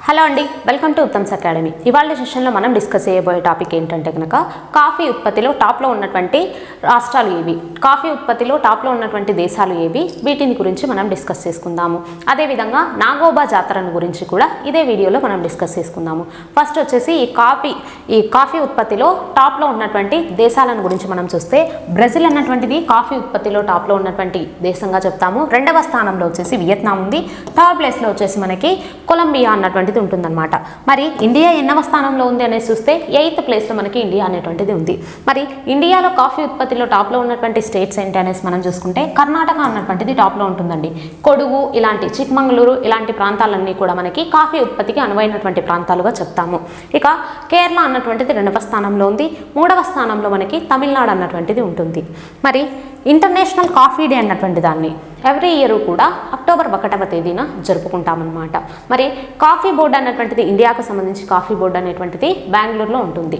Hello అండి, welcome to Uttam's academy. ఇవాళ సెషన్లో మనం డిస్కస్ చేయబోయే టాపిక్ ఏంటంటే కనుక కాఫీ ఉత్పత్తిలో టాప్లో ఉన్నటువంటి రాష్ట్రాలు ఏవి, కాఫీ ఉత్పత్తిలో టాప్లో ఉన్నటువంటి దేశాలు ఏవి, వీటిని గురించి మనం డిస్కస్ చేసుకుందాము. అదేవిధంగా నాగోబా జాతరను గురించి కూడా ఇదే వీడియోలో మనం డిస్కస్ చేసుకుందాము. ఫస్ట్ వచ్చేసి ఈ కాఫీ ఉత్పత్తిలో టాప్లో ఉన్నటువంటి దేశాలను గురించి మనం చూస్తే బ్రెజిల్ అన్నటువంటిది కాఫీ ఉత్పత్తిలో టాప్లో ఉన్నటువంటి దేశంగా చెప్తాము. రెండవ స్థానంలో వచ్చేసి వియత్నాం ఉంది. థర్డ్ ప్లేస్లో వచ్చేసి మనకి కొలంబియా అన్నటువంటిది ఉంటుందన్నమాట. మరి ఇండియా ఎన్నవ స్థానంలో ఉంది అనేసి చూస్తే 8th ప్లేస్లో మనకి ఇండియా అనేటువంటిది ఉంది. మరి ఇండియాలో కాఫీ ఉత్పత్తిలో టాప్లో ఉన్నటువంటి స్టేట్స్ ఏంటి అనేసి మనం చూసుకుంటే కర్ణాటక అన్నటువంటిది టాప్లో ఉంటుందండి. కొడుగు ఇలాంటి చిక్మంగళూరు ఇలాంటి ప్రాంతాలన్నీ కూడా మనకి కాఫీ ఉత్పత్తికి అనువైనటువంటి ప్రాంతాలుగా చెప్తాము. ఇక కేరళ అన్నటువంటిది 2వ స్థానంలో ఉంది. 3వ స్థానంలో మనకి తమిళనాడు అన్నటువంటిది ఉంటుంది. మరి ఇంటర్నేషనల్ కాఫీ డే అన్నటువంటి దాన్ని ఎవ్రీ ఇయర్ కూడా అక్టోబర్ 1వ తేదీన జరుపుకుంటామన్నమాట. మరి కాఫీ బోర్డు అన్నటువంటిది ఇండియాకు సంబంధించి కాఫీ బోర్డు అనేటువంటిది బెంగళూరులో ఉంటుంది.